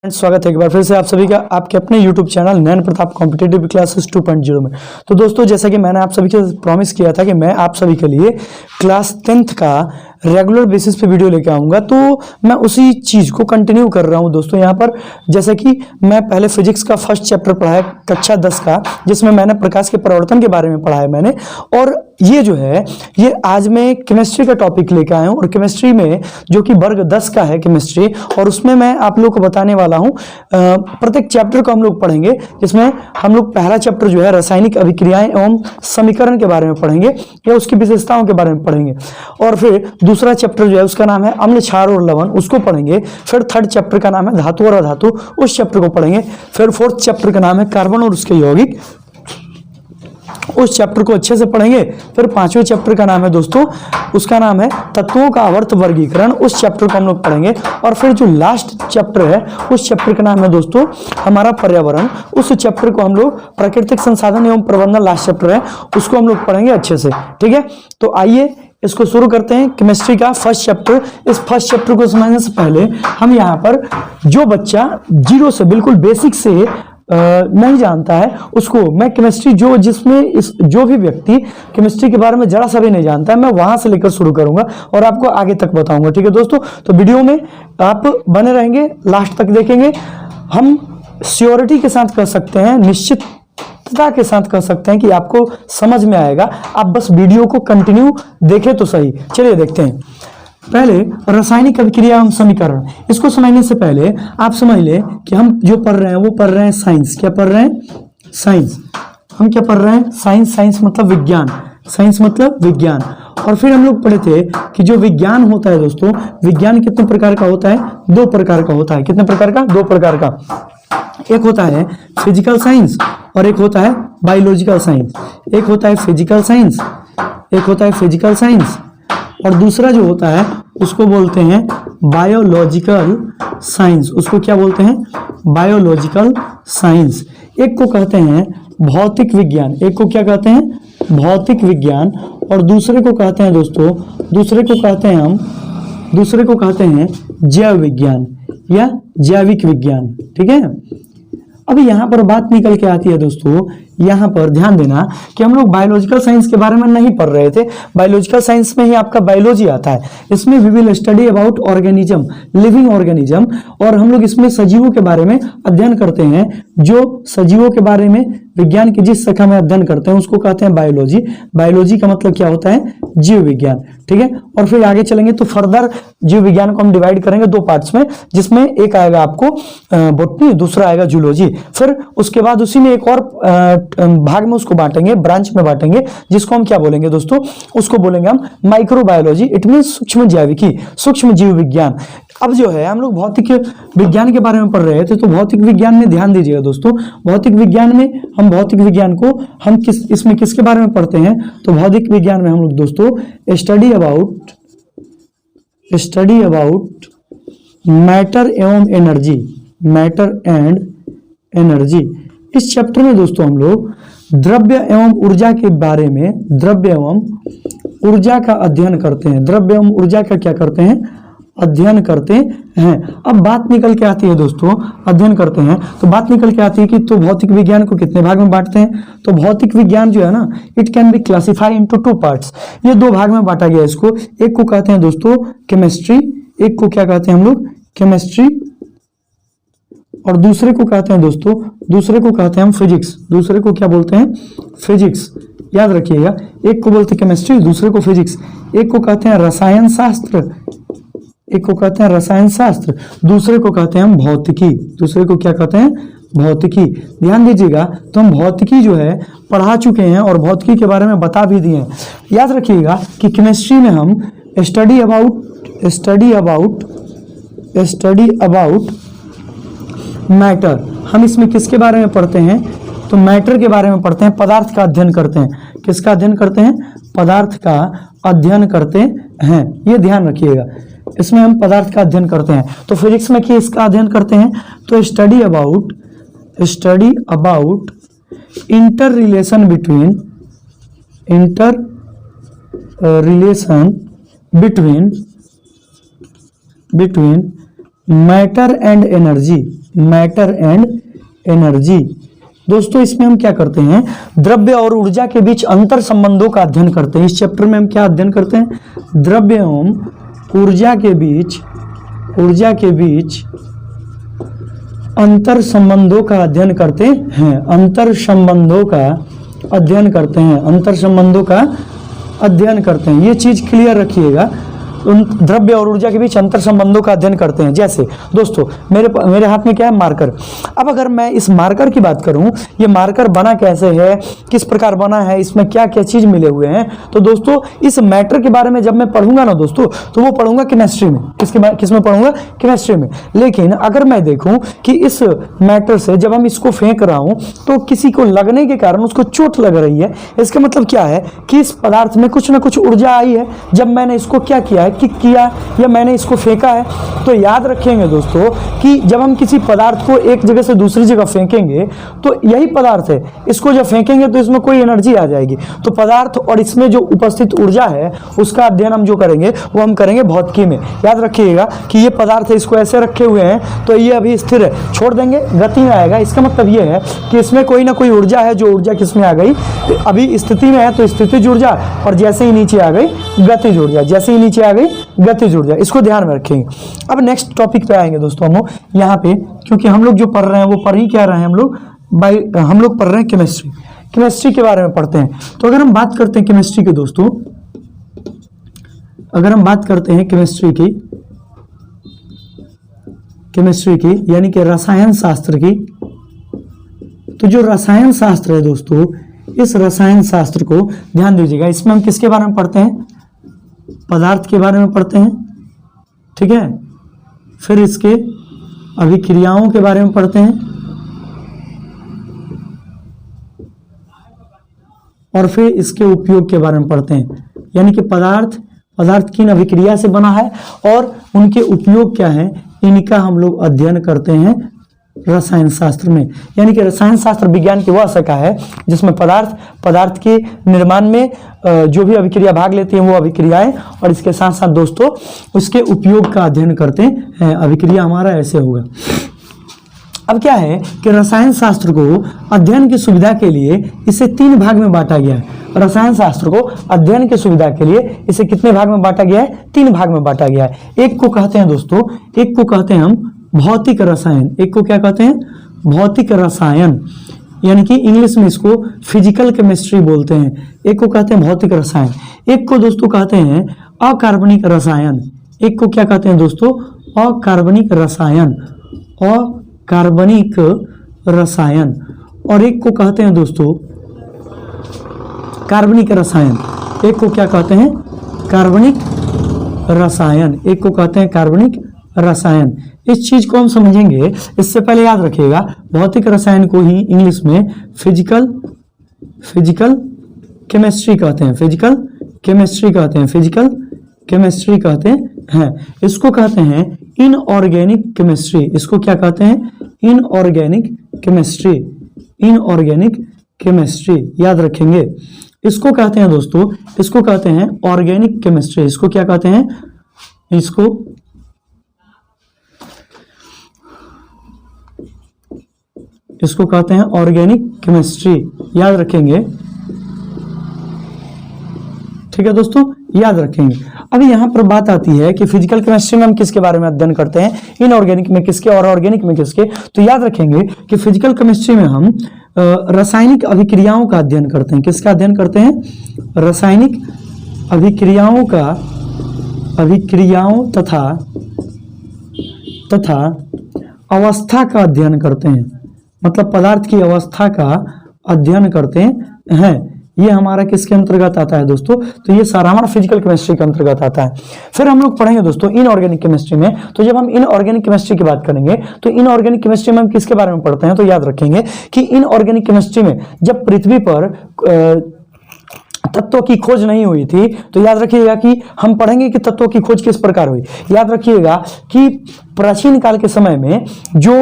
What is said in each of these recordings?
स्वागत है एक बार फिर से आप सभी का आपके अपने YouTube चैनल नैन प्रताप कॉम्पिटिटिव क्लासेस 2.0 में। तो दोस्तों, जैसा कि मैंने आप सभी के प्रॉमिस किया था कि मैं आप सभी के लिए क्लास 10th का रेगुलर बेसिस पे वीडियो लेके आऊँगा, तो मैं उसी चीज़ को कंटिन्यू कर रहा हूँ दोस्तों। यहाँ पर जैसे कि मैं पहले फिजिक्स का फर्स्ट चैप्टर पढ़ा है कक्षा 10 का, जिसमें मैंने प्रकाश के परिवर्तन के बारे में पढ़ा है मैंने। और ये जो है ये आज मैं केमिस्ट्री का टॉपिक लेकर आया हूँ, और केमिस्ट्री में जो कि वर्ग 10 का है केमिस्ट्री, और उसमें मैं आप लोग को बताने वाला हूँ प्रत्येक चैप्टर को हम लोग पढ़ेंगे, जिसमें हम लोग पहला चैप्टर जो है रासायनिक अभिक्रियाएं एवं समीकरण के बारे में पढ़ेंगे या उसकी विशेषताओं के बारे में पढ़ेंगे। और फिर दूसरा चैप्टर जो है उसका नाम है अम्ल, क्षार और लवण, उसको पढ़ेंगे। फिर थर्ड चैप्टर का नाम है धातु और अधातु, उस चैप्टर को पढ़ेंगे। फिर फोर्थ चैप्टर का नाम है कार्बन और उसके यौगिक, उस चैप्टर को अच्छे से पढ़ेंगे। फिर पांचवें चैप्टर का नाम है दोस्तों, उसका नाम है तत्वों का आवर्त वर्गीकरण, उस चैप्टर को हम लोग पढ़ेंगे। और फिर जो लास्ट चैप्टर है उस चैप्टर का नाम है दोस्तों हमारा पर्यावरण, उस चैप्टर को हम लोग प्राकृतिक संसाधन एवं प्रबंधन, लास्ट चैप्टर है, उसको हम लोग पढ़ेंगे अच्छे से। ठीक है, तो आइए इसको शुरू करते हैं। केमिस्ट्री का फर्स्ट चैप्टर। इस फर्स्ट चैप्टर को समझने से पहले हम यहाँ पर जो बच्चा जीरो से बिल्कुल बेसिक से नहीं जानता है उसको मैं केमिस्ट्री जो भी व्यक्ति केमिस्ट्री के बारे में जरा सा भी नहीं जानता है, मैं वहां से लेकर शुरू करूंगा और आपको आगे तक बताऊंगा। ठीक है दोस्तों, तो वीडियो में आप बने रहेंगे, लास्ट तक देखेंगे। हम श्योरिटी के साथ कर सकते हैं, निश्चितता के साथ कर सकते हैं कि आपको समझ में आएगा। आप बस वीडियो को कंटिन्यू देखें तो सही। चलिए देखते हैं। पहले रासायनिक अभिक्रिया एवं समीकरण, इसको समझने से पहले आप समझ ले कि हम जो पढ़ रहे हैं वो पढ़ रहे हैं साइंस। क्या पढ़ रहे हैं? साइंस। हम क्या पढ़ रहे हैं? साइंस। साइंस मतलब विज्ञान, साइंस मतलब विज्ञान। और फिर हम लोग पढ़े थे कि जो विज्ञान होता है दोस्तों, विज्ञान कितने प्रकार का होता है? दो प्रकार का होता है। कितने प्रकार का? दो प्रकार का। एक होता है फिजिकल साइंस और एक होता है बायोलॉजिकल साइंस। एक होता है फिजिकल साइंस, एक होता है फिजिकल साइंस, और दूसरा जो होता है उसको बोलते हैं बायोलॉजिकल साइंस। उसको क्या बोलते हैं? Biological science. एक को कहते हैं भौतिक विज्ञान, एक को क्या कहते हैं? भौतिक विज्ञान। और दूसरे को कहते हैं दोस्तों, दूसरे को कहते हैं जैव विज्ञान या जैविक विज्ञान। ठीक है, अभी यहाँ पर बात निकल के आती है दोस्तों, यहाँ पर ध्यान देना कि हम लोग बायोलॉजिकल साइंस के बारे में नहीं पढ़ रहे थे। बायोलॉजिकल साइंस में ही आपका बायोलॉजी आता है। इसमें we will study about organism, living organism, और हम लोग इसमें सजीवों के बारे में अध्ययन करते हैं। जो सजीवों के बारे में विज्ञान की जिस शाखा में अध्ययन करते हैं उसको कहते हैं बायोलॉजी। बायोलॉजी का मतलब क्या होता है? जीव विज्ञान। ठीक है, और फिर आगे चलेंगे तो फर्दर जीव विज्ञान को हम डिवाइड करेंगे दो पार्ट्स में, जिसमें एक आएगा आपको बॉटनी, दूसरा आएगा जूलॉजी। फिर उसके बाद उसी में एक और भाग में उसको बांटेंगे, ब्रांच में बांटेंगे, जिसको हम क्या बोलेंगे दोस्तों? उसको बोलेंगे हम माइक्रोबायोलॉजी। इट मीन सूक्ष्म जैविकी, सूक्ष्म जीव विज्ञान। अब जो है हम लोग भौतिक विज्ञान के बारे में पढ़ रहे थे, तो भौतिक विज्ञान में ध्यान दीजिएगा दोस्तों। भौतिक विज्ञान में हम भौतिक विज्ञान को हम इसमें किसके बारे में पढ़ते हैं? तो भौतिक विज्ञान में हम लोग दोस्तों स्टडी अबाउट मैटर एवं एनर्जी, मैटर एंड एनर्जी। इस चैप्टर में दोस्तों हम लोग द्रव्य एवं ऊर्जा के बारे में, द्रव्य एवं ऊर्जा का अध्ययन करते हैं। द्रव्य एवं ऊर्जा का क्या करते हैं? अध्ययन करते हैं। अब बात निकल के आती है दोस्तों, अध्ययन करते हैं तो बात निकल के आती है कि तो भौतिक विज्ञान को कितने भाग में बांटते हैं? तो भौतिक विज्ञान जो है ना, it can be classify into two parts. ये दो भाग में बांटा गया इसको। एक को कहते हैं दोस्तों केमिस्ट्री, एक को क्या कहते हैं हम लोग? केमिस्ट्री। और दूसरे को कहते हैं दोस्तों, दूसरे को कहते हैं हम फिजिक्स। दूसरे को क्या बोलते हैं? फिजिक्स। याद रखिएगा, एक को बोलते हैं केमिस्ट्री, दूसरे को फिजिक्स। एक को कहते हैं रसायन शास्त्र, एक को कहते हैं रसायन शास्त्र, दूसरे को कहते हैं हम भौतिकी। दूसरे को क्या कहते हैं? भौतिकी। ध्यान दीजिएगा, तो हम भौतिकी जो है पढ़ा चुके हैं और भौतिकी के बारे में बता भी दिए हैं। याद रखिएगा कि केमिस्ट्री में हम स्टडी अबाउट मैटर, हम इसमें किसके बारे में पढ़ते हैं? तो मैटर के बारे में पढ़ते हैं, पदार्थ का अध्ययन करते हैं। किसका अध्ययन करते हैं? पदार्थ का अध्ययन करते हैं। ये ध्यान रखिएगा, इसमें हम पदार्थ का अध्ययन करते हैं। तो फिजिक्स में किसका अध्ययन करते हैं? तो study about inter relation between matter and energy. Matter and energy. दोस्तों इसमें हम क्या करते हैं, द्रव्य और ऊर्जा के बीच अंतर संबंधों का अध्ययन करते हैं। इस चैप्टर में हम क्या अध्ययन करते हैं, द्रव्य एवं ऊर्जा के बीच अंतर संबंधों का अध्ययन करते हैं। अंतर संबंधों का अध्ययन करते हैं, अंतर संबंधों का अध्ययन करते हैं। ये चीज क्लियर रखिएगा, उन द्रव्य और ऊर्जा के बीच अंतर संबंधों का अध्ययन करते हैं। जैसे दोस्तों मेरे हाथ में क्या है, मार्कर। अब अगर मैं इस मार्कर की बात करूं, ये मार्कर बना कैसे है, किस प्रकार बना है, इसमें क्या क्या चीज मिले हुए हैं, तो दोस्तों इस मैटर के बारे में जब मैं पढ़ूंगा ना दोस्तों, तो वो पढ़ूंगा केमिस्ट्री में। किसमें पढ़ूंगा, केमिस्ट्री में। लेकिन अगर मैं देखूं कि इस मैटर से जब हम इसको फेंक रहा हूं तो किसी को लगने के कारण उसको चोट लग रही है, इसका मतलब क्या है कि इस पदार्थ में कुछ ना कुछ ऊर्जा आई है जब मैंने इसको क्या किया है, किक किया या मैंने इसको फेंका है। तो याद रखेंगे दोस्तों कि जब हम किसी पदार्थ को एक जगह से दूसरी जगह फेंकेंगे तो यही पदार्थ है, इसको जब फेंकेंगे तो इसमें कोई एनर्जी आ जाएगी। तो पदार्थ और इसमें जो उपस्थित ऊर्जा है उसका अध्ययन हम जो करेंगे वो हम करेंगे भौतिकी में। याद रखिएगा कि ये पदार्थ है, इसको ऐसे रखे हुए हैं तो ये अभी स्थिर है, छोड़ देंगे गति में आएगा। इसका मतलब ये है कि इसमें कोई ना कोई ऊर्जा है, जो ऊर्जा किसमें आ गई, अभी स्थिति में है तो स्थितिज ऊर्जा, और जैसे ही नीचे आ गई गतिज ऊर्जा, जैसे ही नीचे आ गई गतिज ऊर्जा। इसको ध्यान में रखेंगे। अब नेक्स्ट टॉपिक पे आएंगे दोस्तों हम लोग यहाँ पे, क्योंकि हम लोग जो पढ़ रहे हैं वो पढ़ ही क्या रहे हैं, हम लोग पढ़ रहे हैं केमिस्ट्री के बारे में पढ़ते हैं। तो अगर हम बात करते हैं केमिस्ट्री की दोस्तों, अगर हम बात करते हैं केमिस्ट्री की यानी कि रसायन शास्त्र की, तो जो रसायन शास्त्र है दोस्तों, इस रसायन शास्त्र को ध्यान दीजिएगा। इसमें हम किसके बारे में पढ़ते हैं, पदार्थ के बारे में पढ़ते हैं, ठीक है। फिर इसके अभिक्रियाओं के बारे में पढ़ते हैं, और फिर इसके उपयोग के बारे में पढ़ते हैं। यानी कि पदार्थ किन अभिक्रिया से बना है और उनके उपयोग क्या है, इनका हम लोग अध्ययन करते हैं रसायन शास्त्र में। यानी कि रसायन शास्त्र विज्ञान की वह शाखा है जिसमें पदार्थ के निर्माण में जो भी अभिक्रिया भाग लेती हैं वो अभिक्रियाएं, और इसके साथ साथ दोस्तों उसके उपयोग का अध्ययन करते हैं। अभिक्रिया हमारा ऐसे होगा। अब क्या है कि रसायन शास्त्र को अध्ययन की सुविधा के लिए इसे 3 भाग में बांटा गया है। रसायन शास्त्र को अध्ययन की सुविधा के लिए इसे कितने भाग में बांटा गया है, 3 भाग में बांटा गया है। एक को कहते हैं दोस्तों, एक को कहते हैं हम भौतिक रसायन, एक को क्या कहते हैं, भौतिक रसायन, यानी कि इंग्लिश में इसको फिजिकल केमिस्ट्री बोलते हैं। एक को कहते हैं भौतिक रसायन, एक को दोस्तों कहते हैं अकार्बनिक रसायन। एक को क्या कहते हैं दोस्तों, अकार्बनिक रसायन, अकार्बनिक रसायन, और एक को कहते हैं दोस्तों कार्बनिक रसायन। एक को क्या कहते हैं, कार्बनिक रसायन, एक को कहते हैं कार्बनिक रसायन। इस चीज को हम समझेंगे, इससे पहले याद रखिएगा भौतिक रसायन को ही इंग्लिश में फिजिकल केमिस्ट्री कहते हैं, फिजिकल केमिस्ट्री कहते हैं। इसको कहते हैं इनऑर्गेनिक केमिस्ट्री। इसको क्या कहते हैं, इनऑर्गेनिक केमिस्ट्री, याद रखेंगे। इसको कहते हैं दोस्तों, इसको कहते हैं ऑर्गेनिक केमिस्ट्री। इसको क्या कहते हैं, इसको कहते हैं ऑर्गेनिक केमिस्ट्री, याद रखेंगे, ठीक है दोस्तों, याद रखेंगे। अभी यहाँ पर बात आती है कि फिजिकल केमिस्ट्री में हम किसके बारे में अध्ययन करते हैं, इनऑर्गेनिक में किसके और ऑर्गेनिक में किसके। तो याद रखेंगे कि फिजिकल केमिस्ट्री में हम रासायनिक अभिक्रियाओं का अध्ययन करते हैं। किसका अध्ययन करते हैं, रासायनिक अभिक्रियाओं तथा अवस्था का अध्ययन करते हैं। मतलब पदार्थ की अवस्था का अध्ययन करते हैं। ये हमारा किसके अंतर्गत आता है दोस्तों, तो ये सारा हमारा फिजिकल केमिस्ट्री के अंतर्गत आता है। फिर हम लोग पढ़ेंगे दोस्तों इनऑर्गेनिक केमिस्ट्री में। तो जब हम इनऑर्गेनिक केमिस्ट्री की बात करेंगे तो इनऑर्गेनिक केमिस्ट्री में हम किसके बारे में पढ़ते हैं, तो याद रखेंगे कि इनऑर्गेनिक केमिस्ट्री में जब पृथ्वी पर तत्वों की खोज नहीं हुई थी, तो याद रखिएगा कि हम पढ़ेंगे कि तत्वों की खोज किस प्रकार हुई। याद रखिएगा कि प्राचीन काल के समय में जो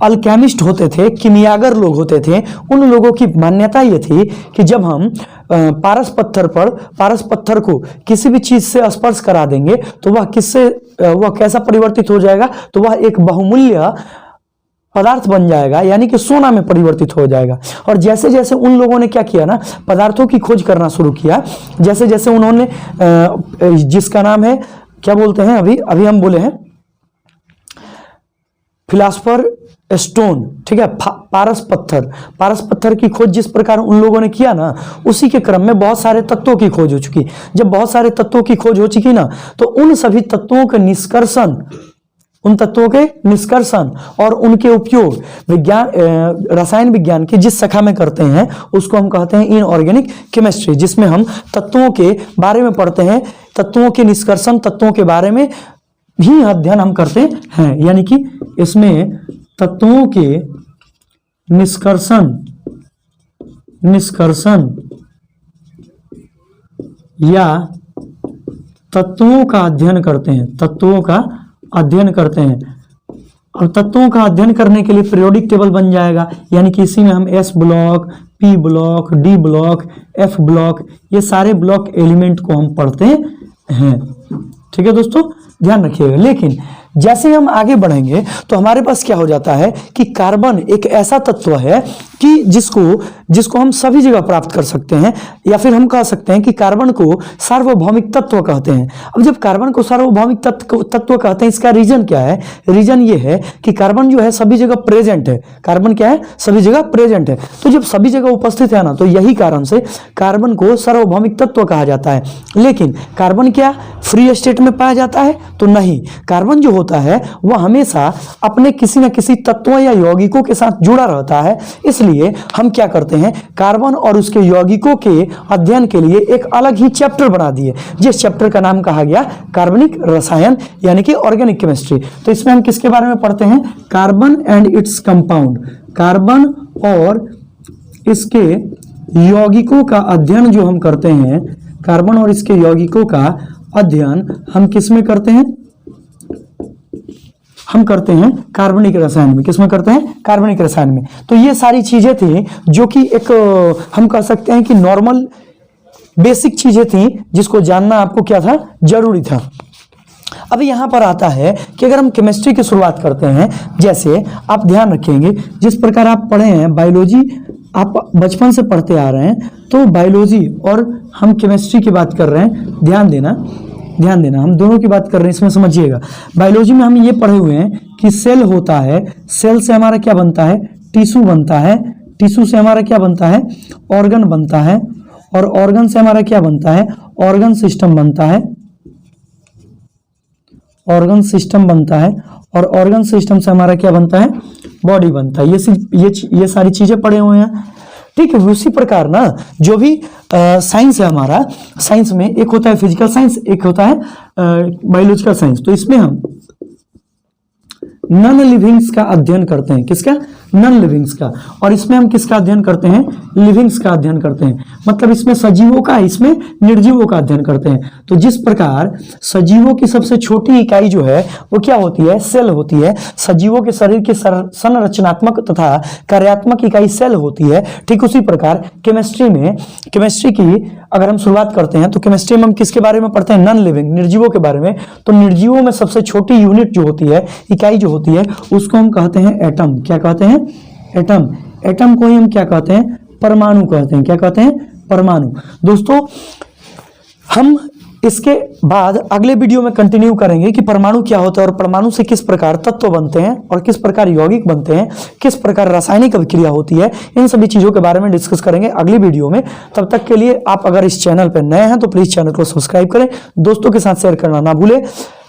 अल्केमिस्ट होते थे, किमियागर लोग होते थे, उन लोगों की मान्यता ये थी कि जब हम पारस पत्थर को किसी भी चीज से स्पर्श करा देंगे तो वह कैसा परिवर्तित हो जाएगा, तो वह एक बहुमूल्य पदार्थ बन जाएगा, यानी कि सोना में परिवर्तित हो जाएगा। और जैसे जैसे उन लोगों ने क्या किया ना, पदार्थों की खोज करना शुरू किया, जैसे जैसे उन्होंने जिसका नाम है क्या बोलते हैं, अभी हम बोले हैं फिलासफर स्टोन, ठीक है, पारस पत्थर की खोज जिस प्रकार उन लोगों ने किया ना, उसी के क्रम में बहुत सारे तत्वों की खोज हो चुकी। जब बहुत सारे तत्वों की खोज हो चुकी ना, तो उन सभी तत्वों के निष्कर्षण, और उनके उपयोग विज्ञान, रसायन विज्ञान की जिस शाखा में करते हैं उसको हम कहते हैं इनऑर्गेनिक केमिस्ट्री, जिसमें हम तत्वों के बारे में पढ़ते हैं, तत्वों के निष्कर्षण, तत्वों के बारे में भी अध्ययन हम करते हैं। यानी कि इसमें तत्वों के निष्कर्षण या तत्वों का अध्ययन करते हैं, और तत्वों का अध्ययन करने के लिए पीरियोडिक टेबल बन जाएगा। यानी कि इसी में हम S block, P block, D block, F block, ये सारे ब्लॉक एलिमेंट को हम पढ़ते हैं। ठीक है दोस्तों, ध्यान रखिएगा। लेकिन जैसे हम आगे बढ़ेंगे तो हमारे पास क्या हो जाता है कि कार्बन एक ऐसा तत्व है कि जिसको हम सभी जगह प्राप्त कर सकते हैं, या फिर हम कह सकते हैं कि कार्बन को सार्वभौमिक तत्व कहते हैं। अब जब कार्बन को सार्वभौमिक तत्व कहते हैं, इसका रीजन क्या है? रीजन ये है कि कार्बन जो है सभी जगह प्रेजेंट है। कार्बन क्या है? सभी जगह प्रेजेंट है। तो जब सभी जगह उपस्थित है ना, तो यही कारण से कार्बन को सार्वभौमिक तत्व कहा जाता है। लेकिन कार्बन क्या फ्री स्टेट में पाया जाता है? तो नहीं, कार्बन जो होता है वह हमेशा अपने किसी न किसी तत्वों या यौगिकों के साथ जुड़ा रहता है। इसलिए हम क्या करते हैं, कार्बन और उसके यौगिकों के अध्ययन के लिए एक अलग ही चैप्टर बना दिए, जिस चैप्टर का नाम कहा गया कार्बनिक रसायन, यानी कि ऑर्गेनिक केमिस्ट्री। तो इसमें हम किसके बारे में पढ़ते हैं? Carbon and its compound, carbon और इसके यौगिकों का अध्ययन जो हम करते हैं, कार्बन और इसके यौगिकों का अध्ययन हम किस में करते हैं? हम करते हैं कार्बनिक रसायन में। किसमें करते हैं? कार्बनिक रसायन में। तो ये सारी चीजें थी जो कि एक हम कह सकते हैं कि नॉर्मल बेसिक चीजें थी, जिसको जानना आपको क्या था? जरूरी था। अब यहां पर आता है कि अगर हम केमिस्ट्री की शुरुआत करते हैं, जैसे आप ध्यान रखेंगे जिस प्रकार आप पढ़े हैं बायोलॉजी, आप बचपन से पढ़ते आ रहे हैं, तो बायोलॉजी और हम केमिस्ट्री की बात कर रहे हैं, ध्यान देना, हम दोनों की बात कर रहे हैं, इसमें समझिएगा। बायोलॉजी में हम ये पढ़े हुए हैं कि सेल होता है, सेल से हमारा क्या बनता है? टिश्यू बनता है, टिश्यू से हमारा क्या बनता है? ऑर्गन बनता है, और ऑर्गन से हमारा क्या बनता है? ऑर्गन सिस्टम बनता है, ऑर्गन सिस्टम बनता है, और ऑर्गन सिस्टम से हमारा क्या बनता है? बॉडी बनता है। ये सारी चीजें पढ़े हुए हैं, ठीक है। उसी प्रकार ना जो भी साइंस है हमारा, साइंस में एक होता है फिजिकल साइंस, एक होता है बायोलॉजिकल साइंस। तो इसमें हम नॉन लिविंग्स का अध्ययन करते हैं। किसका? नॉन लिविंग्स का। और इसमें हम किसका अध्ययन करते हैं? लिविंग्स का अध्ययन करते हैं। मतलब इसमें सजीवों का, इसमें निर्जीवों का अध्ययन करते हैं। तो जिस प्रकार सजीवों की सबसे छोटी इकाई जो है वो क्या होती है? सेल होती है। सजीवों के शरीर की संरचनात्मक तथा कार्यात्मक इकाई सेल होती है। ठीक उसी प्रकार केमिस्ट्री की अगर हम शुरुआत करते हैं तो केमिस्ट्री में हम किसके बारे में पढ़ते हैं? नॉन लिविंग, निर्जीवों के बारे में। तो निर्जीवों में सबसे छोटी यूनिट जो होती है, इकाई जो होती है, उसको हम कहते हैं एटम। क्या कहते हैं? एटम। एटम को ही हम क्या कहते हैं? परमाणु कहते हैं। क्या कहते हैं? परमाणु। दोस्तों, हम इसके बाद अगले वीडियो में कंटिन्यू करेंगे कि परमाणु क्या होता है और परमाणु से किस प्रकार तत्व बनते हैं और किस प्रकार यौगिक बनते हैं, किस प्रकार रासायनिक अभिक्रिया होती है। इन सभी चीजों के बारे में डिस्कस करेंगे अगली वीडियो में। तब तक के लिए आप अगर इस चैनल पर नए हैं तो प्लीज चैनल को सब्सक्राइब करें, दोस्तों के साथ शेयर करना ना भूलें।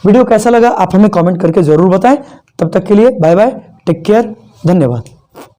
वीडियो कैसा लगा आप हमें कमेंट करके जरूर बताएं। तब तक के लिए बाय बाय, टेक केयर, धन्यवाद।